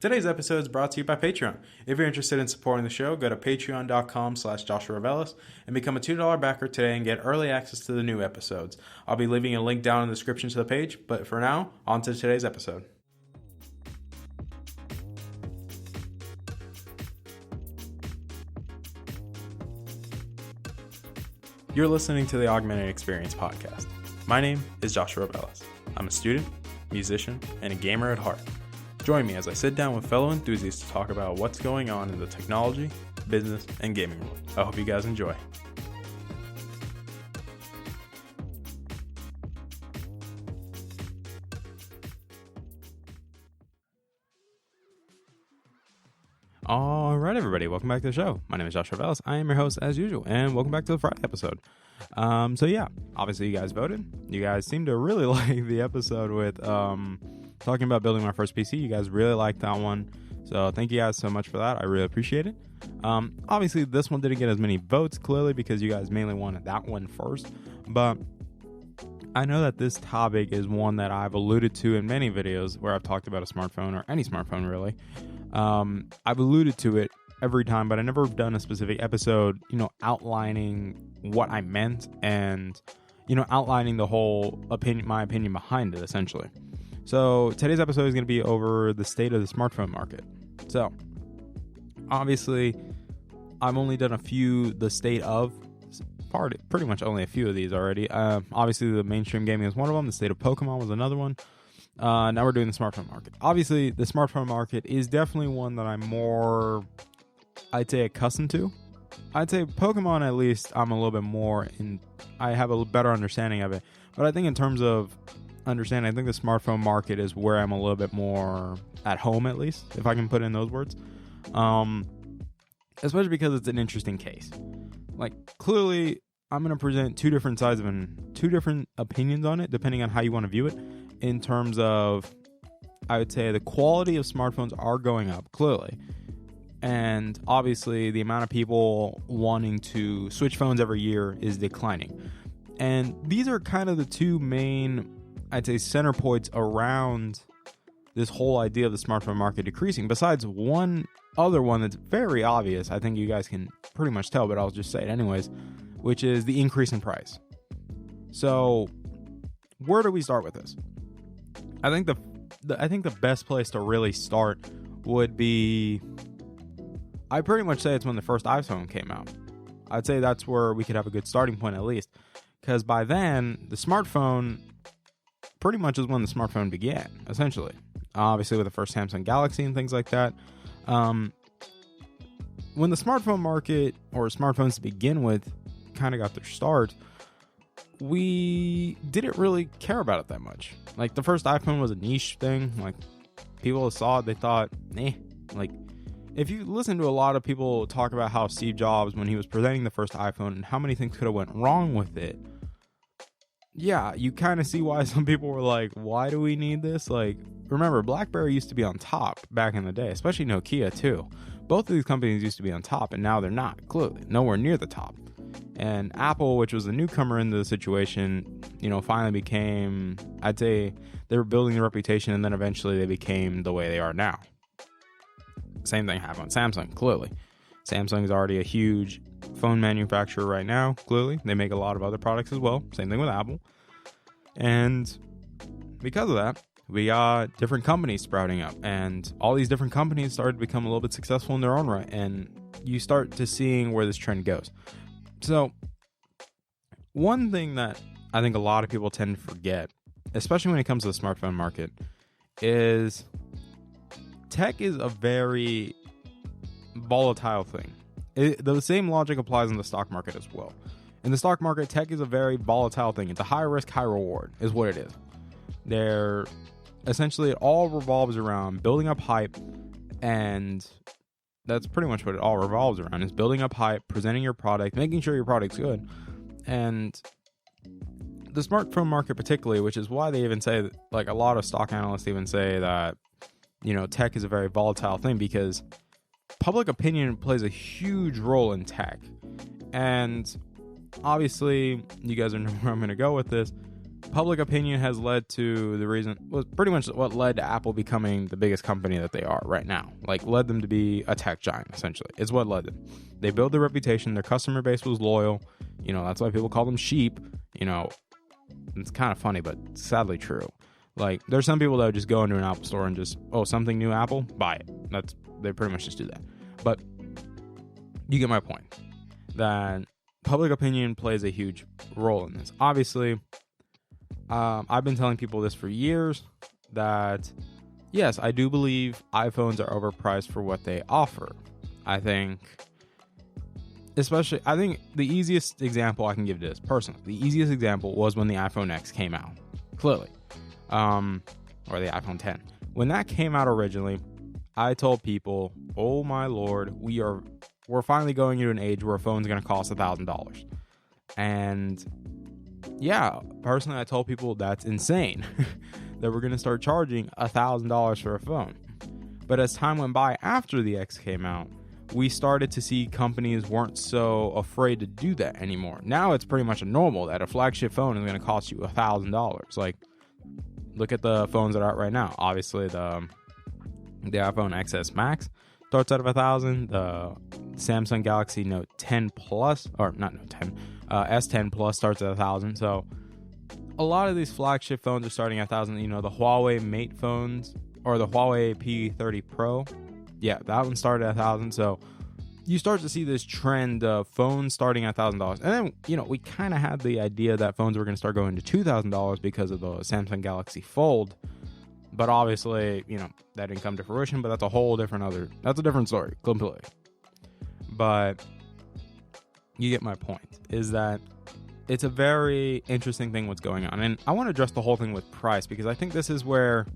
Today's episode is brought to you by Patreon. If you're interested in supporting the show, go to patreon.com/Joshua Revelis and become a $2 backer today and get early access to the new episodes. I'll be leaving a link down in the description to the page, but for now, on to today's episode. You're listening to the Augmented Experience podcast. My name is Joshua Revelis. I'm a student, musician, and a gamer at heart. Join me as I sit down with fellow enthusiasts to talk about what's going on in the technology, business, and gaming world. I hope you guys enjoy. All right, everybody, welcome back to the show. My name is Joshua Revelis. I am your host as usual, and welcome back to the Friday episode. Obviously you guys voted. You guys seem to really like the episode with talking about building my first PC. You guys really liked that one, so thank you guys so much for that. I really appreciate it. Obviously this one didn't get as many votes, clearly because you guys mainly wanted that one first, but I know that this topic is one that I've alluded to in many videos where I've talked about a smartphone, or any smartphone really. I've alluded to it every time, but I never done a specific episode, outlining what I meant and, outlining the whole my opinion behind it, essentially. So today's episode is going to be over the state of the smartphone market. So obviously I've only done pretty much only a few of these already. Obviously the mainstream gaming is one of them. The state of Pokemon was another one. Now we're doing the smartphone market. Obviously the smartphone market is definitely one that I'm more, I'd say, accustomed to. I'd say Pokemon, at least I'm a little bit more I have a better understanding of it. But I think in terms of understanding, I think the smartphone market is where I'm a little bit more at home, at least, if I can put in those words. Especially because it's an interesting case. Like, clearly, I'm going to present two different opinions on it, depending on how you want to view it. In terms of, I would say the quality of smartphones are going up, clearly. And obviously, the amount of people wanting to switch phones every year is declining. And these are kind of the two main, I'd say, center points around this whole idea of the smartphone market decreasing. Besides one other one that's very obvious, I think you guys can pretty much tell, but I'll just say it anyways, which is the increase in price. So, where do we start with this? I think the best place to really start would be, I pretty much say it's when the first iPhone came out. I'd say that's where we could have a good starting point, at least, because by then the smartphone pretty much is when the smartphone began, essentially. Obviously with the first Samsung Galaxy and things like that. When the smartphone market, or smartphones to begin with, kind of got their start, we didn't really care about it that much. Like, the first iPhone was a niche thing. Like, people saw it, they thought, like, if you listen to a lot of people talk about how Steve Jobs, when he was presenting the first iPhone and how many things could have went wrong with it, yeah, you kind of see why some people were like, why do we need this? Like, remember, BlackBerry used to be on top back in the day, especially Nokia too. Both of these companies used to be on top, and now they're not, clearly, nowhere near the top. And Apple, which was the newcomer into the situation, finally became, I'd say, they were building their reputation, and then eventually they became the way they are now. Same thing happened with Samsung, clearly. Samsung is already a huge phone manufacturer right now, clearly. They make a lot of other products as well. Same thing with Apple. And because of that, we got different companies sprouting up. And all these different companies started to become a little bit successful in their own right. And you start to seeing where this trend goes. So, one thing that I think a lot of people tend to forget, especially when it comes to the smartphone market, is tech is a very volatile thing. The same logic applies in the stock market as well. In the stock market, tech is a very volatile thing. It's a high risk, high reward is what it is. Essentially, it all revolves around building up hype, and that's pretty much what it all revolves around, is building up hype, presenting your product, making sure your product's good. And the smartphone market particularly, which is why they even say, like, a lot of stock analysts even say that, tech is a very volatile thing, because public opinion plays a huge role in tech. And obviously, you guys know where I'm going to go with this. public opinion has led to the reason, was pretty much what led to Apple becoming the biggest company that they are right now. Like, led them to be a tech giant, essentially. It's what led them. They built their reputation. Their customer base was loyal. You know, that's why people call them sheep. You know, it's kind of funny, but sadly true. Like, there's some people that would just go into an Apple store and just, oh, something new Apple, buy it. They pretty much just do that. But you get my point, that public opinion plays a huge role in this. Obviously, I've been telling people this for years, that yes, I do believe iPhones are overpriced for what they offer. I think the easiest example I can give to this, personally, the easiest example was when the iPhone X came out, clearly, or the iPhone 10. When that came out originally, I told people, oh my lord, we're finally going into an age where a phone's going to cost $1,000. And yeah, personally, I told people that's insane, that we're going to start charging $1,000 for a phone. But as time went by after the X came out, we started to see companies weren't so afraid to do that anymore. Now it's pretty much a normal that a flagship phone is going to cost you $1,000. Like, look at the phones that are out right now. Obviously, the iPhone XS Max starts out of $1,000. The Samsung Galaxy Note 10 Plus, or not Note 10, S10 Plus starts at $1,000. So a lot of these flagship phones are starting at $1,000. You know, the Huawei Mate phones, or the Huawei P30 Pro, yeah, that one started at $1,000. So you start to see this trend of phones starting at $1,000. And then, you know, we kind of had the idea that phones were going to start going to $2,000 because of the Samsung Galaxy Fold. But obviously, you know, that didn't come to fruition, but that's a different story completely. But you get my point, is that it's a very interesting thing what's going on. And I want to address the whole thing with price, because I think this is where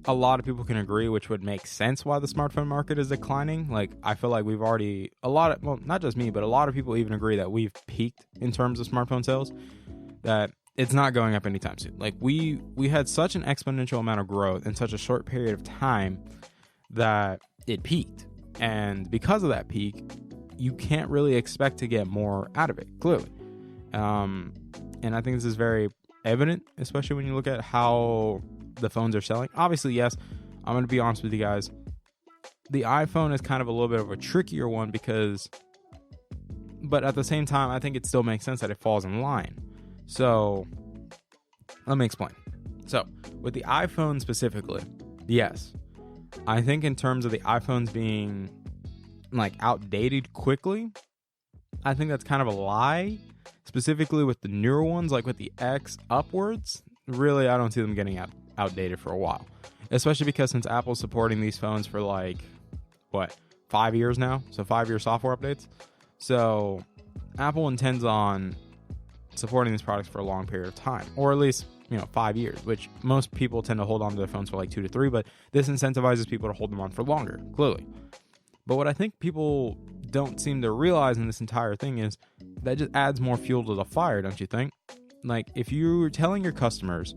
a lot of people can agree, which would make sense why the smartphone market is declining. Like, I feel like we've already, not just me, but a lot of people even agree that we've peaked in terms of smartphone sales, that it's not going up anytime soon. Like, we had such an exponential amount of growth in such a short period of time that it peaked. And because of that peak, you can't really expect to get more out of it, clearly. And I think this is very evident, especially when you look at how the phones are selling. Obviously, yes, I'm going to be honest with you guys. The iPhone is kind of a little bit of a trickier one but at the same time, I think it still makes sense that it falls in line. So let me explain. So with the iPhone specifically, yes, I think in terms of the iPhones being like outdated quickly, I think that's kind of a lie. Specifically with the newer ones, like with the X upwards, really, I don't see them getting outdated for a while. Especially because since Apple's supporting these phones for 5 years now? So 5-year software updates. So Apple intends on supporting these products for a long period of time, or at least 5 years, which most people tend to hold on to their phones for 2 to 3, but this incentivizes people to hold them on for longer, clearly. But what I think people don't seem to realize in this entire thing is that just adds more fuel to the fire, don't you think? Like, if you're telling your customers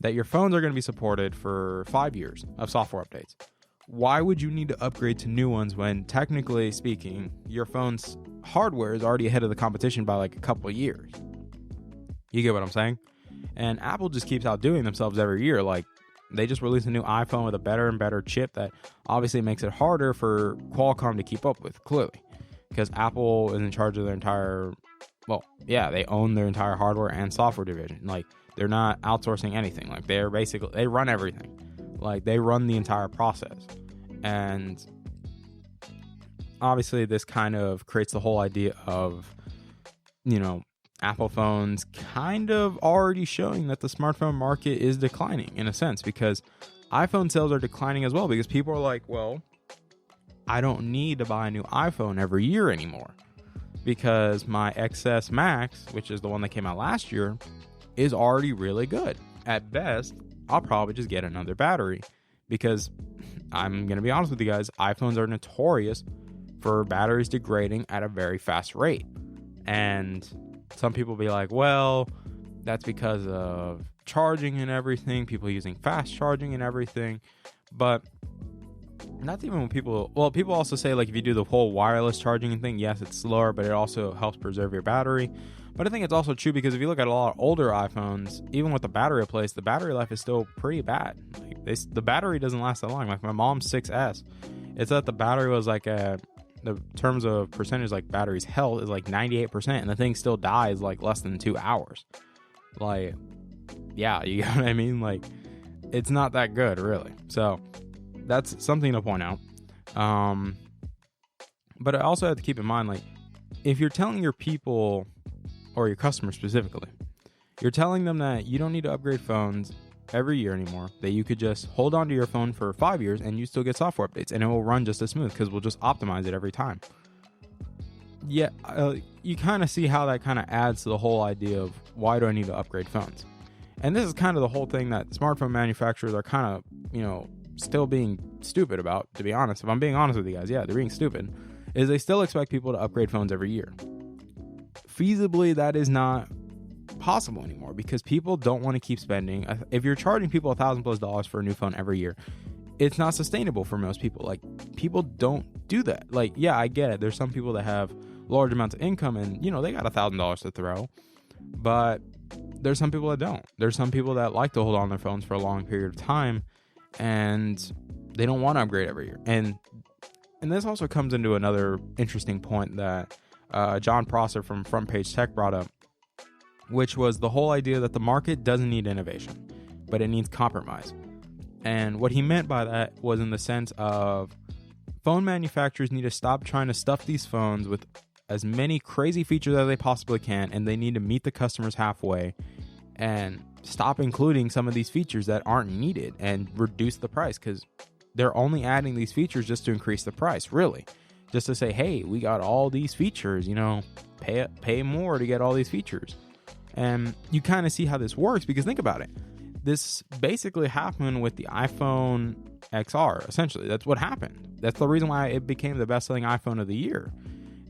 that your phones are going to be supported for 5 years of software updates, why would you need to upgrade to new ones when, technically speaking, your phone's hardware is already ahead of the competition by a couple of years? You get what I'm saying? And Apple just keeps outdoing themselves every year. Like, they just released a new iPhone with a better and better chip that obviously makes it harder for Qualcomm to keep up with, clearly. Because Apple is in charge of their entire, they own their entire hardware and software division. Like, they're not outsourcing anything. Like, they run everything. Like, they run the entire process. And obviously this kind of creates the whole idea of, Apple phones kind of already showing that the smartphone market is declining in a sense, because iPhone sales are declining as well, because people are like, well, I don't need to buy a new iPhone every year anymore because my XS Max, which is the one that came out last year, is already really good. At best, I'll probably just get another battery, because I'm going to be honest with you guys, iPhones are notorious for batteries degrading at a very fast rate. And some people be like, well, that's because of charging and everything, people using fast charging and everything. But not even when people also say, if you do the whole wireless charging thing, yes, it's slower, but it also helps preserve your battery. But I think it's also true because if you look at a lot of older iPhones, even with the battery replaced, the battery life is still pretty bad. Like the battery doesn't last that long. Like my mom's 6S, it's that the battery was like the terms of percentage, like battery's health is like 98%, and the thing still dies like less than 2 hours. Like, yeah, you know what I mean? Like, it's not that good, really. So that's something to point out. But I also have to keep in mind, like, if you're telling your people, or your customers specifically, you're telling them that you don't need to upgrade phones every year anymore, that you could just hold on to your phone for 5 years and you still get software updates and it will run just as smooth because we'll just optimize it every time. Yeah, you kind of see how that kind of adds to the whole idea of why do I need to upgrade phones? And this is kind of the whole thing that smartphone manufacturers are kind of, still being stupid about, to be honest. If I'm being honest with you guys, yeah, they're being stupid, is they still expect people to upgrade phones every year. Feasibly, that is not possible anymore because people don't want to keep spending. If you're charging people $1,000+ for a new phone every year, it's not sustainable for most people. Like, people don't do that. Like, yeah, I get it. There's some people that have large amounts of income and, they got $1,000 to throw, but there's some people that don't. There's some people that like to hold on their phones for a long period of time and they don't want to upgrade every year. And this also comes into another interesting point that John Prosser from Front Page Tech brought up, which was the whole idea that the market doesn't need innovation, but it needs compromise. And what he meant by that was in the sense of phone manufacturers need to stop trying to stuff these phones with as many crazy features as they possibly can, and they need to meet the customers halfway and stop including some of these features that aren't needed and reduce the price, because they're only adding these features just to increase the price, really. Just to say, hey, we got all these features, pay more to get all these features. And you kind of see how this works, because think about it. This basically happened with the iPhone XR, essentially. That's what happened. That's the reason why it became the best-selling iPhone of the year.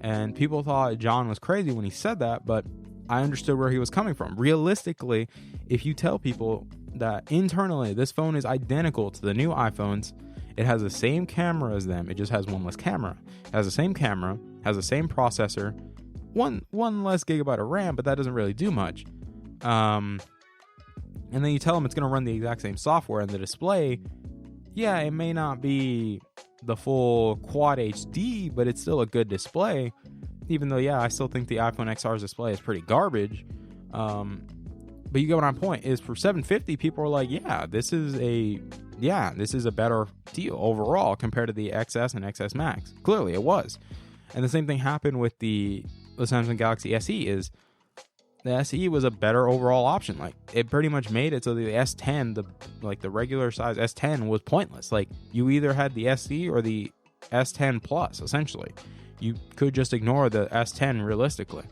And people thought John was crazy when he said that, but I understood where he was coming from. Realistically, if you tell people that internally this phone is identical to the new iPhones, it has the same camera as them, it just has one less camera. It has the same camera, has the same processor, one less gigabyte of RAM, but that doesn't really do much. And then you tell them it's going to run the exact same software, and the display, yeah, it may not be the full Quad HD, but it's still a good display. Even though, yeah, I still think the iPhone XR's display is pretty garbage. But you get what my point is. For $750, people are like, this is a better deal overall compared to the XS and XS Max. Clearly, it was. And the same thing happened with the Samsung Galaxy SE. Is the SE was a better overall option. Like, it pretty much made it so the S10, the regular size S10 was pointless. Like, you either had the SE or the S10 Plus, essentially. You could just ignore the S10 realistically.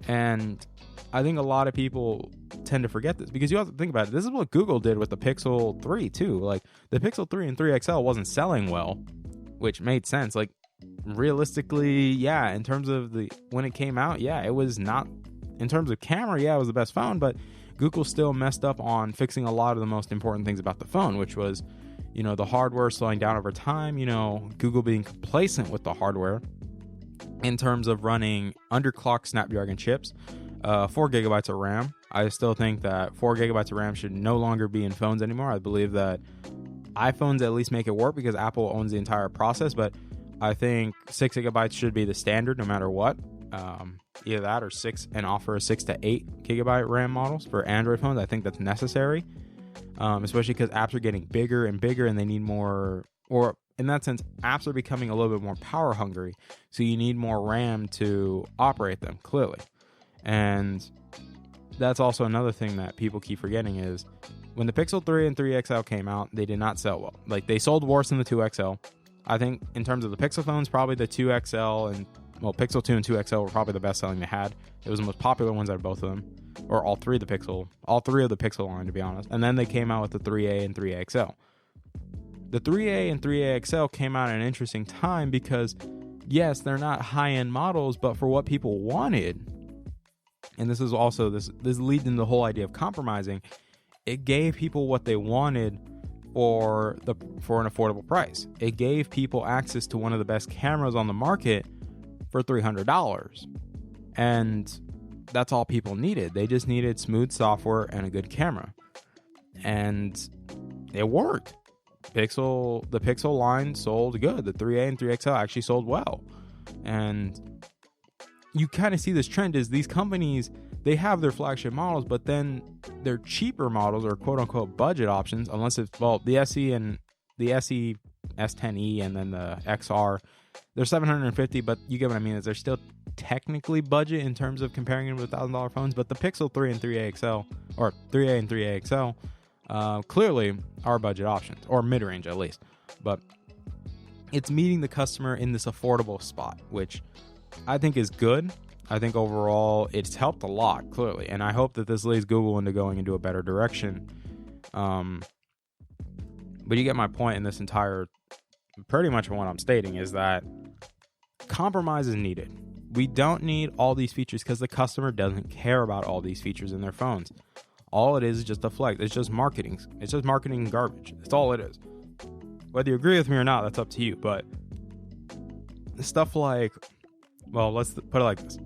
And I think a lot of people tend to forget this, because you have to think about it. This is what Google did with the Pixel 3 too. Like, the Pixel 3 and 3 XL wasn't selling well, which made sense. Like, realistically, yeah, in terms of when it came out, yeah, it was not, in terms of camera, yeah, it was the best phone, but Google still messed up on fixing a lot of the most important things about the phone, which was, the hardware slowing down over time, Google being complacent with the hardware in terms of running underclocked Snapdragon chips, 4 gigabytes of RAM. I still think that 4 gigabytes of RAM should no longer be in phones anymore. I believe that iPhones at least make it work because Apple owns the entire process, but I think 6 gigabytes should be the standard no matter what. Either that or offer a 6 to 8 gigabyte RAM models for Android phones. I think that's necessary, especially because apps are getting bigger and bigger and they need more, or in that sense, apps are becoming a little bit more power hungry. So you need more RAM to operate them, clearly. And that's also another thing that people keep forgetting is when the Pixel 3 and 3 XL came out, they did not sell well. Like, they sold worse than the 2 XL. I think in terms of the Pixel phones, probably the 2 XL and, Pixel 2 and 2 XL were probably the best selling they had. It was the most popular ones out of both of them, or all three of the Pixel line, to be honest. And then they came out with the 3A and 3A XL. The 3A and 3A XL came out at an interesting time because, yes, they're not high-end models, but for what people wanted, and this is also, this leads into the whole idea of compromising, it gave people what they wanted for an affordable price. It gave people access to one of the best cameras on the market for $300. And that's all people needed. They just needed smooth software and a good camera. And it worked. The Pixel line sold good. The 3A and 3XL actually sold well. And you kind of see this trend is these companies, they have their flagship models, but then their cheaper models or quote unquote budget options, unless it's, well, the SE and the SE, S10e, and then the XR, they're $750, but you get what I mean, is they're still technically budget in terms of comparing them with $1,000 phones. But the Pixel 3 and 3A XL, or 3A and 3A XL, clearly are budget options, or mid-range at least. But it's meeting the customer in this affordable spot, which I think is good. I think overall it's helped a lot, clearly. And I hope that this leads Google into going into a better direction. But you get my point in this entire, pretty much what I'm stating is that compromise is needed. We don't need all these features because the customer doesn't care about all these features in their phones. All it is just a flex. It's just marketing. It's just marketing garbage. That's all it is. Whether you agree with me or not, that's up to you. But stuff like, well, let's put it like this.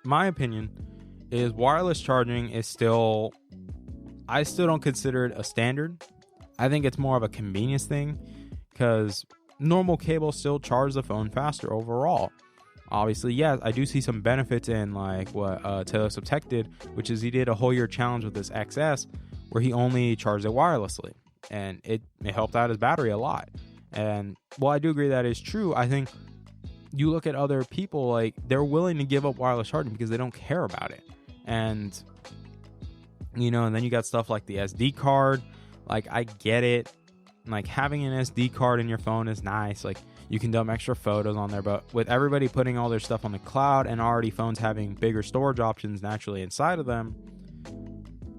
My opinion is wireless charging is still, I still don't consider it a standard. I think it's more of a convenience thing because normal cable still charges the phone faster overall. Obviously, yes, I do see some benefits in like what Taylor Swift Tech did, which is he did a whole year challenge with this XS where he only charged it wirelessly, and it helped out his battery a lot. And while I do agree that is true, I think you look at other people, like they're willing to give up wireless charging because they don't care about it. And you know, and then you got stuff like the SD card. Like, I get it. Like, having an SD card in your phone is nice. Like, you can dump extra photos on there. But with everybody putting all their stuff on the cloud and already phones having bigger storage options naturally inside of them,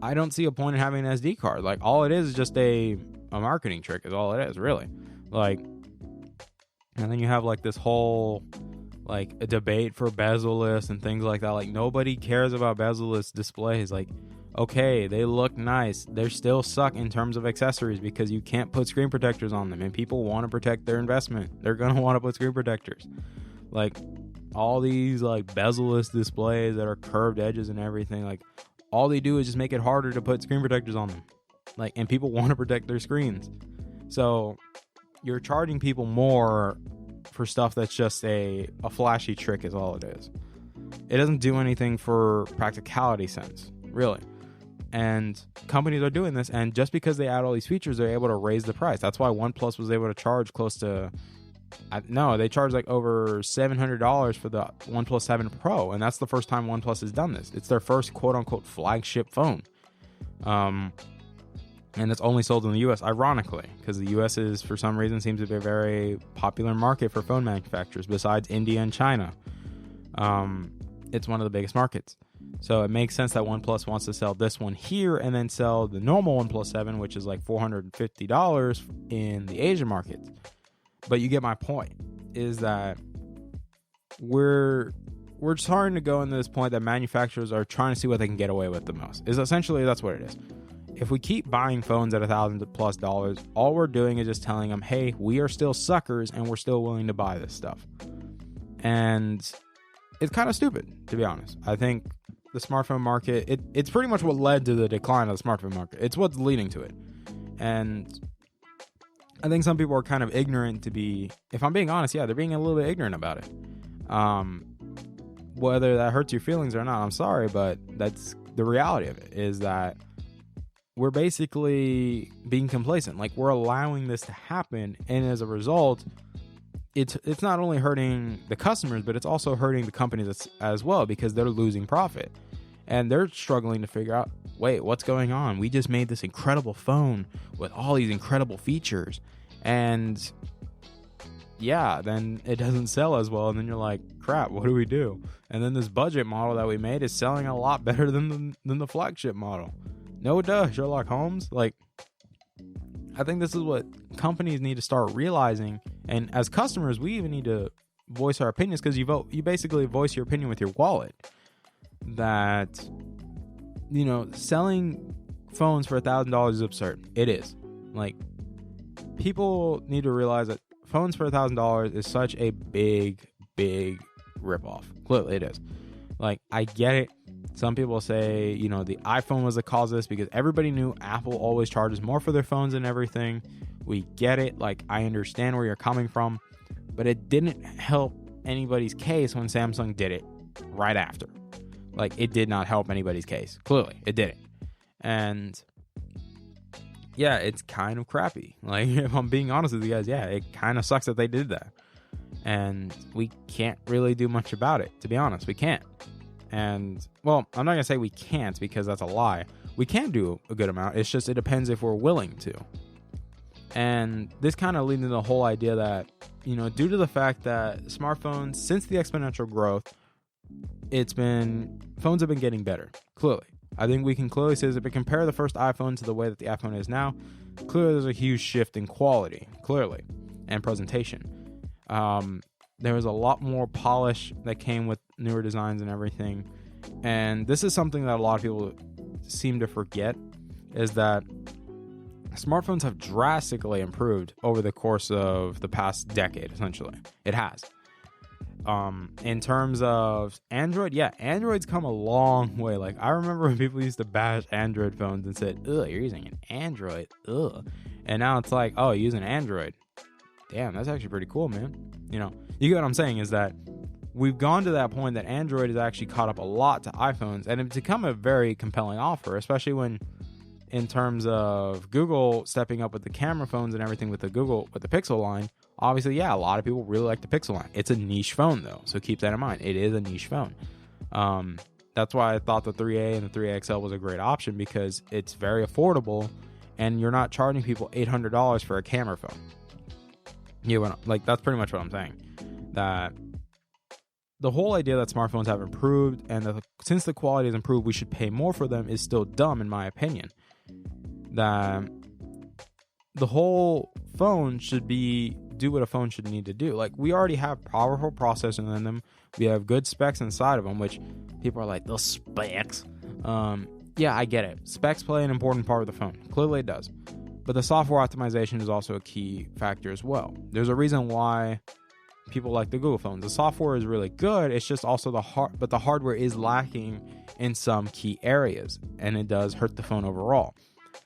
I don't see a point in having an SD card. Like, all it is just a marketing trick is all it is, really. Like, and then you have, like, this whole, like, a debate for bezel-less and things like that. Like, nobody cares about bezel-less displays. Like, okay, they look nice. They still suck in terms of accessories because you can't put screen protectors on them, and people want to protect their investment. They're going to want to put screen protectors. Like, all these, like, bezel-less displays that are curved edges and everything, like, all they do is just make it harder to put screen protectors on them. Like, and people want to protect their screens. So, you're charging people more for stuff that's just a flashy trick is all it is. It doesn't do anything for practicality sense, really. And companies are doing this, and just because they add all these features, they're able to raise the price. That's why OnePlus was able to charge close to, they charged like over $700 for the OnePlus 7 Pro, and that's the first time OnePlus has done this. It's their first quote-unquote flagship phone. And it's only sold in the U.S., ironically, because the U.S. is, for some reason, seems to be a very popular market for phone manufacturers, besides India and China. It's one of the biggest markets. So it makes sense that OnePlus wants to sell this one here and then sell the normal OnePlus 7, which is like $450 in the Asian markets. But you get my point, is that we're starting to go into this point that manufacturers are trying to see what they can get away with the most. Is essentially that's what it is. If we keep buying phones at $1,000+ all we're doing is just telling them, hey, we are still suckers and we're still willing to buy this stuff. And it's kind of stupid, to be honest. I think the smartphone market, it's pretty much what led to the decline of the smartphone market. It's what's leading to it. And I think some people are kind of ignorant to be, if I'm being honest, yeah, they're being a little bit ignorant about it. Whether that hurts your feelings or not, I'm sorry, but that's the reality of it, is that we're basically being complacent. Like, we're allowing this to happen, and as a result, it's not only hurting the customers, but it's also hurting the companies as well, because they're losing profit. And they're struggling to figure out, wait, what's going on? We just made this incredible phone with all these incredible features. And yeah, then it doesn't sell as well. And then you're like, crap, what do we do? And then this budget model that we made is selling a lot better than the flagship model. No, duh, Sherlock Holmes. Like, I think this is what companies need to start realizing. And as customers, we even need to voice our opinions, because you basically voice your opinion with your wallet. That, you know, selling phones for $1,000 is absurd. It is. Like, people need to realize that phones for $1,000 is such a big ripoff. Clearly it is. Like, I get it. Some people say, you know, the iPhone was the cause of this because everybody knew Apple always charges more for their phones and everything. We get it. Like, I understand where you're coming from, but it didn't help anybody's case when Samsung did it right after. Like, it did not help anybody's case. Clearly, it didn't. And yeah, it's kind of crappy. Like, if I'm being honest with you guys, yeah, it kind of sucks that they did that. And we can't really do much about it, to be honest. We can't. And, well, I'm not going to say we can't because that's a lie. We can do a good amount. It's just it depends if we're willing to. And this kind of leads into the whole idea that, you know, due to the fact that smartphones, since the exponential growth, phones have been getting better, clearly. I think we can clearly say that if we compare the first iPhone to the way that the iPhone is now, clearly there's a huge shift in quality, clearly, and presentation. There was a lot more polish that came with newer designs and everything. And this is something that a lot of people seem to forget, is that smartphones have drastically improved over the course of the past decade, essentially. It has. In terms of Android, yeah, Android's come a long way. Like, I remember when people used to bash Android phones and said, ugh, you're using an Android, ugh. And now it's like, oh, you're using Android. Damn, that's actually pretty cool, man. You know, you get what I'm saying, is that we've gone to that point that Android has actually caught up a lot to iPhones, and it's become a very compelling offer, especially when, in terms of Google stepping up with the camera phones and everything with the Pixel line. Obviously, yeah, a lot of people really like the Pixel line. It's a niche phone, though, so keep that in mind. It is a niche phone. That's why I thought the 3A and the 3A XL was a great option, because it's very affordable, and you're not charging people $800 for a camera phone. That's pretty much what I'm saying. That the whole idea that smartphones have improved, and that since the quality has improved, we should pay more for them, is still dumb, in my opinion. That the whole phone should do what a phone should need to do. Like, we already have powerful processors in them. We have good specs inside of them, which people are like, the specs. Yeah, I get it. Specs play an important part of the phone. Clearly it does. But the software optimization is also a key factor as well. There's a reason why people like the Google phones. The software is really good. It's just also the hardware is lacking in some key areas, and it does hurt the phone overall.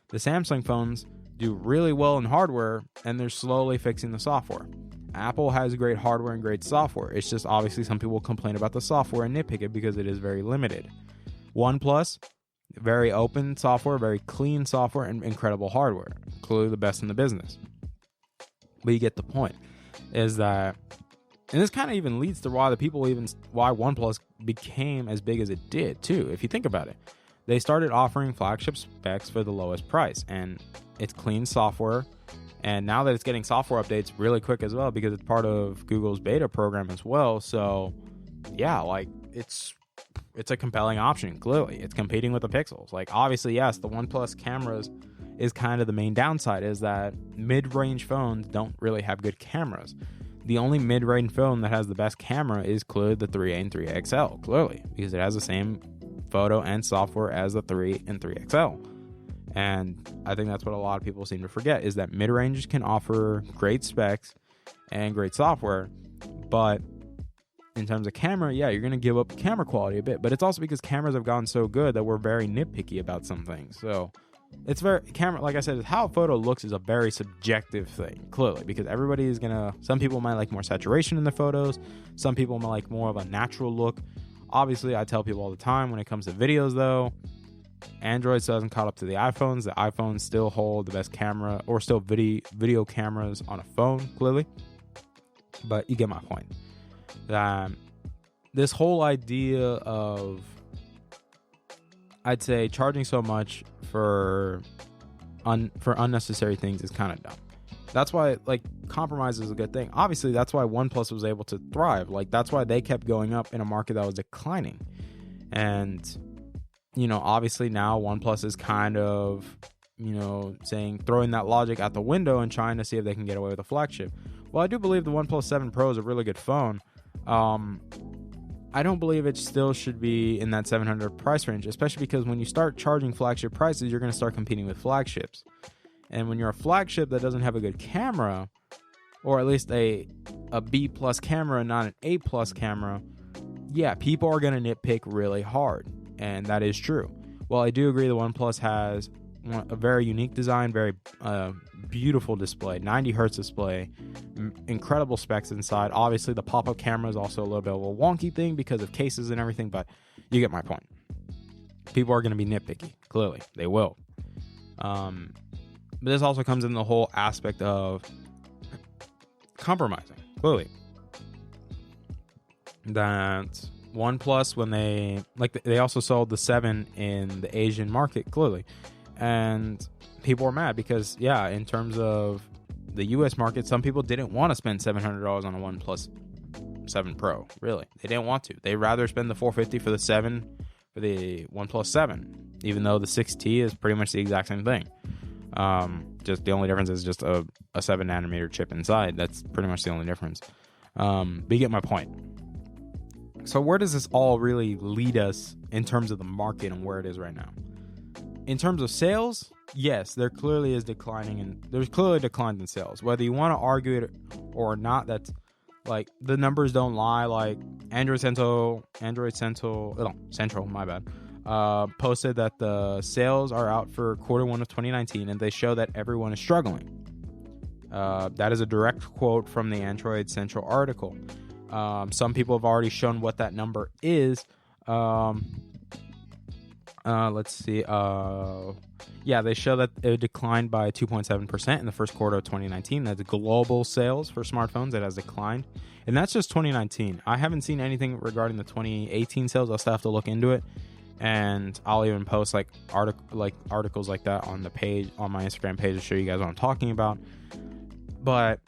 The Samsung phones do really well in hardware, and they're slowly fixing the software. Apple has great hardware and great software. It's just obviously some people complain about the software and nitpick it because it is very limited. OnePlus, very open software, very clean software, and incredible hardware. Clearly the best in the business. But you get the point. Is that, and this kind of even leads to why OnePlus became as big as it did too. If you think about it, they started offering flagship specs for the lowest price, and it's clean software. And now that it's getting software updates really quick as well, because it's part of Google's beta program as well. So yeah, like it's a compelling option. Clearly it's competing with the Pixels. Like, obviously, yes, the OnePlus cameras is kind of the main downside, is that mid-range phones don't really have good cameras. The only mid-range phone that has the best camera is clearly the 3A and 3A XL, clearly, because it has the same photo and software as the 3 and 3 XL. And I think that's what a lot of people seem to forget, is that mid-range can offer great specs and great software, but in terms of camera, yeah, you're going to give up camera quality a bit. But it's also because cameras have gotten so good that we're very nitpicky about some things. So it's like I said, how a photo looks is a very subjective thing, clearly, because everybody is some people might like more saturation in their photos. Some people might like more of a natural look. Obviously, I tell people all the time, when it comes to videos, though, Android still hasn't caught up to the iPhones. The iPhones still hold the best camera, or still video cameras on a phone, clearly. But you get my point. This whole idea of, I'd say, charging so much for unnecessary things is kind of dumb. That's why, like, compromise is a good thing. Obviously, that's why OnePlus was able to thrive. Like, that's why they kept going up in a market that was declining. And, you know, obviously now OnePlus is kind of, you know, throwing that logic out the window and trying to see if they can get away with a flagship. Well, I do believe the OnePlus 7 Pro is a really good phone. I don't believe it still should be in that $700 price range, especially because when you start charging flagship prices, you're going to start competing with flagships. And when you're a flagship that doesn't have a good camera, or at least a B+ camera, not an A+ camera, yeah, people are going to nitpick really hard, and that is true. Well, I do agree the OnePlus has a very unique design, very beautiful display, 90 hertz display, incredible specs inside. Obviously, the pop-up camera is also a little bit of a wonky thing because of cases and everything, but you get my point. People are going to be nitpicky. Clearly, they will. But this also comes in the whole aspect of compromising. Clearly, that OnePlus, when they also sold the 7 in the Asian market, clearly, and people were mad because, yeah, in terms of the US market, some people didn't want to spend $700 on a OnePlus 7 Pro. Really, they didn't want to. They'd rather spend the $450 for the 7 for the OnePlus 7, even though the 6T is pretty much the exact same thing. Just the only difference is just a 7 nanometer chip inside. That's pretty much the only difference. But you get my point. So where does this all really lead us in terms of the market and where it is right now? In terms of sales, yes, there clearly is declining, and there's clearly declines in sales. Whether you want to argue it or not, that's like the numbers don't lie. Like Android Central, my bad, posted that the sales are out for Q1 of 2019, and they show that everyone is struggling. That is a direct quote from the Android Central article. Some people have already shown what that number is. Let's see. Yeah, they show that it declined by 2.7% in the first quarter of 2019. That's global sales for smartphones that has declined. And that's just 2019. I haven't seen anything regarding the 2018 sales. I'll still have to look into it. And I'll even post articles like that on the page, on my Instagram page, to show you guys what I'm talking about. But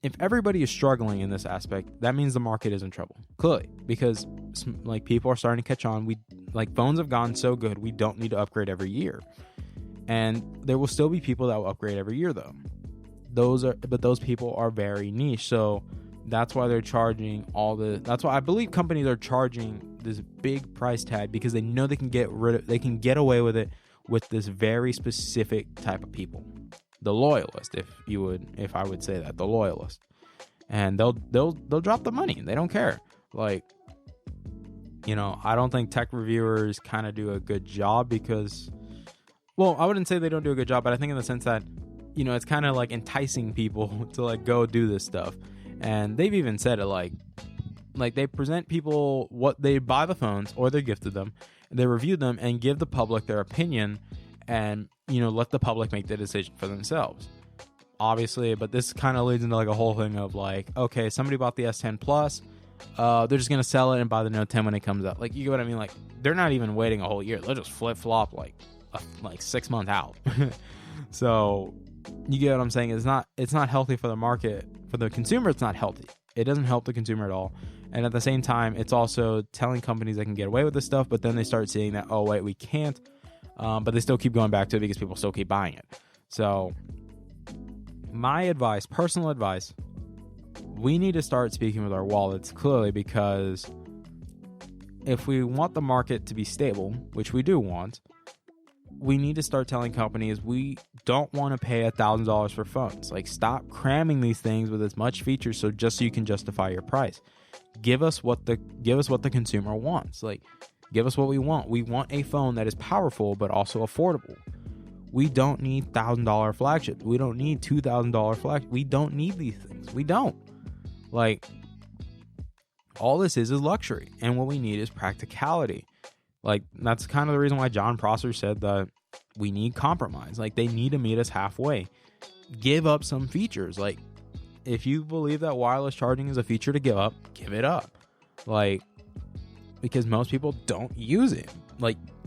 if everybody is struggling in this aspect, that means the market is in trouble. Clearly, because like people are starting to catch on. Phones have gotten so good, we don't need to upgrade every year. And there will still be people that will upgrade every year, though. But those people are very niche. So that's why they're charging that's why I believe companies are charging this big price tag, because they know they can get away with it with this very specific type of people. The loyalist, if I would say that, the loyalist. And they'll drop the money. They don't care. Like, I don't think tech reviewers kind of do a good job because, well, I wouldn't say they don't do a good job, but I think in the sense that, it's kind of like enticing people to go do this stuff. And they've even said it like they present people what they buy the phones or they're gifted them, they review them and give the public their opinion and, let the public make the decision for themselves. Obviously, but this kind of leads into a whole thing of okay, somebody bought the S10 Plus. They're just going to sell it and buy the Note 10 when it comes out. You get what I mean? They're not even waiting a whole year. They'll just flip-flop 6 months out. So you get what I'm saying? It's not healthy for the market. For the consumer, it's not healthy. It doesn't help the consumer at all. And at the same time, it's also telling companies they can get away with this stuff, but then they start seeing that, oh, wait, we can't. But they still keep going back to it because people still keep buying it. So my advice, personal advice, we need to start speaking with our wallets clearly, because if we want the market to be stable, which we do want, we need to start telling companies we don't want to pay $1,000 for phones. Stop cramming these things with as much features so you can justify your price. Give us what the consumer wants. Give us what we want. We want a phone that is powerful but also affordable. We don't need $1,000 flagships. We don't need $2,000 flagships. We don't need these things. We don't. All this is luxury, and what we need is practicality. That's kind of the reason why John Prosser said that we need compromise. They need to meet us halfway. Give up some features. If you believe that wireless charging is a feature to give up, give it up. Because most people don't use it.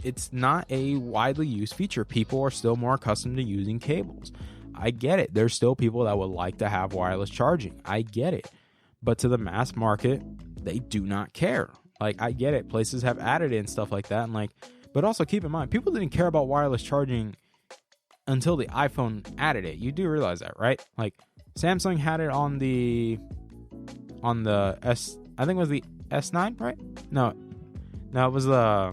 It's not a widely used feature. People are still more accustomed to using cables. I get it. There's still people that would like to have wireless charging. I get it. But to the mass market, they do not care. I get it. Places have added it and stuff like that. And but also keep in mind, people didn't care about wireless charging until the iPhone added it. You do realize that, right? Samsung had it on the S, I think it was the S9, right? No, it was I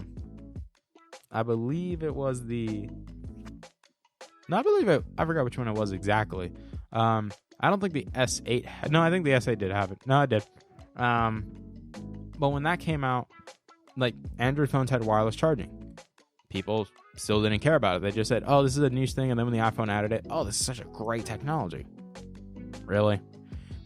forgot which one it was exactly. I don't think the S8, no, I think the S8 did have it. No, it did. But when that came out, like, Android phones had wireless charging. People still didn't care about it. They just said, oh, this is a niche thing. And then when the iPhone added it, oh, this is such a great technology. Really?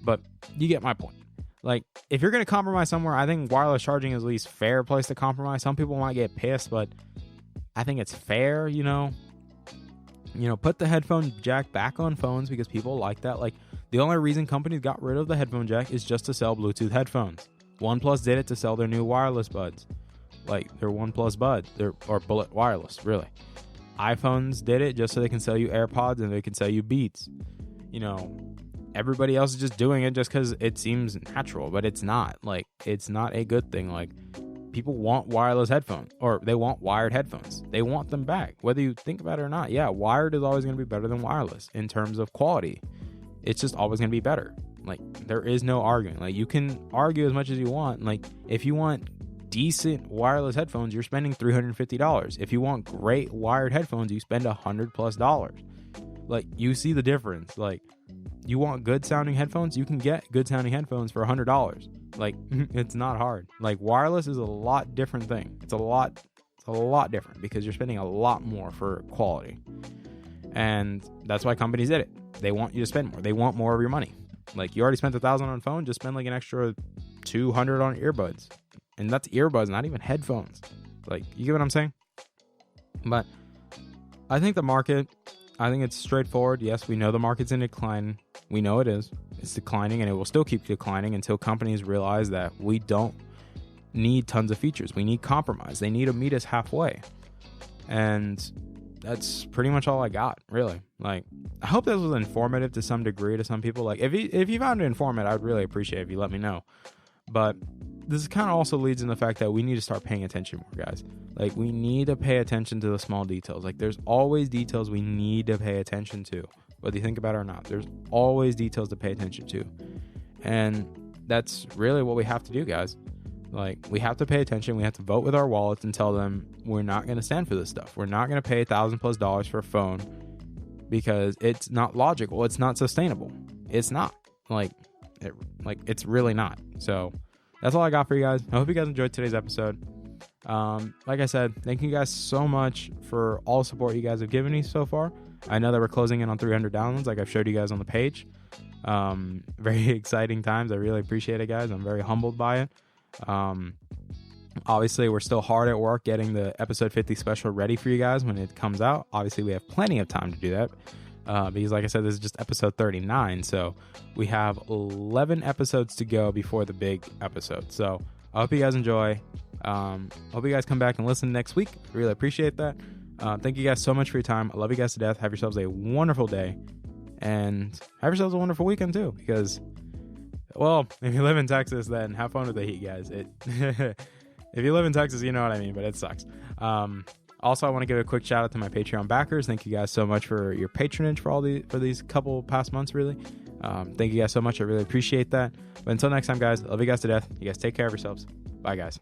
But you get my point. Like, if you're going to compromise somewhere, I think wireless charging is at least fair place to compromise. Some people might get pissed, but I think it's fair, you know. Put the headphone jack back on phones because people like that. Like, the only reason companies got rid of the headphone jack is just to sell Bluetooth headphones. OnePlus did it to sell their new wireless buds. Like, their OnePlus Buds, or Bullet Wireless, really. iPhones did it just so they can sell you AirPods and they can sell you Beats. Everybody else is just doing it just because it seems natural, but it's not. Like, it's not a good thing. Like, people want wireless headphones, or they want wired headphones. They want them back, whether you think about it or not. Yeah, wired is always going to be better than wireless in terms of quality. It's just always going to be better. Like, there is no arguing. Like, you can argue as much as you want. Like, if you want decent wireless headphones, you're spending $350. If you want great wired headphones, you spend $100+. Like, you see the difference. Like, you want good sounding headphones, you can get good sounding headphones for $100. Like, it's not hard. Like, wireless is a lot different thing. It's a lot different because you're spending a lot more for quality. And that's why companies did it. They want you to spend more. They want more of your money. Like, you already spent $1,000 on phone, just spend like an extra $200 on earbuds. And that's earbuds, not even headphones. Like, you get what I'm saying? But I think the market, I think it's straightforward. Yes, we know the market's in decline. We know it is. It's declining, and it will still keep declining until companies realize that we don't need tons of features. We need compromise. They need to meet us halfway. And that's pretty much all I got, really. Like, I hope this was informative to some degree to some people. Like, if you found it informative, I would really appreciate it if you let me know. But this kind of also leads in the fact that we need to start paying attention more, guys. Like, we need to pay attention to the small details. Like, there's always details we need to pay attention to, whether you think about it or not. There's always details to pay attention to. And that's really what we have to do, guys. Like, we have to pay attention. We have to vote with our wallets and tell them we're not going to stand for this stuff. We're not going to pay $1,000+ for a phone because it's not logical. It's not sustainable. It's not. It's really not. So that's all I got for you guys. I hope you guys enjoyed today's episode. Like I said, thank you guys so much for all the support you guys have given me so far. I know that we're closing in on 300 downloads, like I've showed you guys on the page. Very exciting times. I really appreciate it, guys. I'm very humbled by it. Obviously, we're still hard at work getting the episode 50 special ready for you guys when it comes out. Obviously, we have plenty of time to do that. Because like I said, this is just episode 39, so we have 11 episodes to go before the big episode. So I hope you guys enjoy. Hope you guys come back and listen next week. Really appreciate that. Thank you guys so much for your time. I love you guys to death. Have yourselves a wonderful day, and have yourselves a wonderful weekend too, because, well, if you live in Texas, then have fun with the heat, guys. If you live in Texas, you know what I mean, but it sucks. Also, I want to give a quick shout out to my Patreon backers. Thank you guys so much for your patronage for these couple past months, really. Thank you guys so much. I really appreciate that. But until next time, guys, I love you guys to death. You guys take care of yourselves. Bye, guys.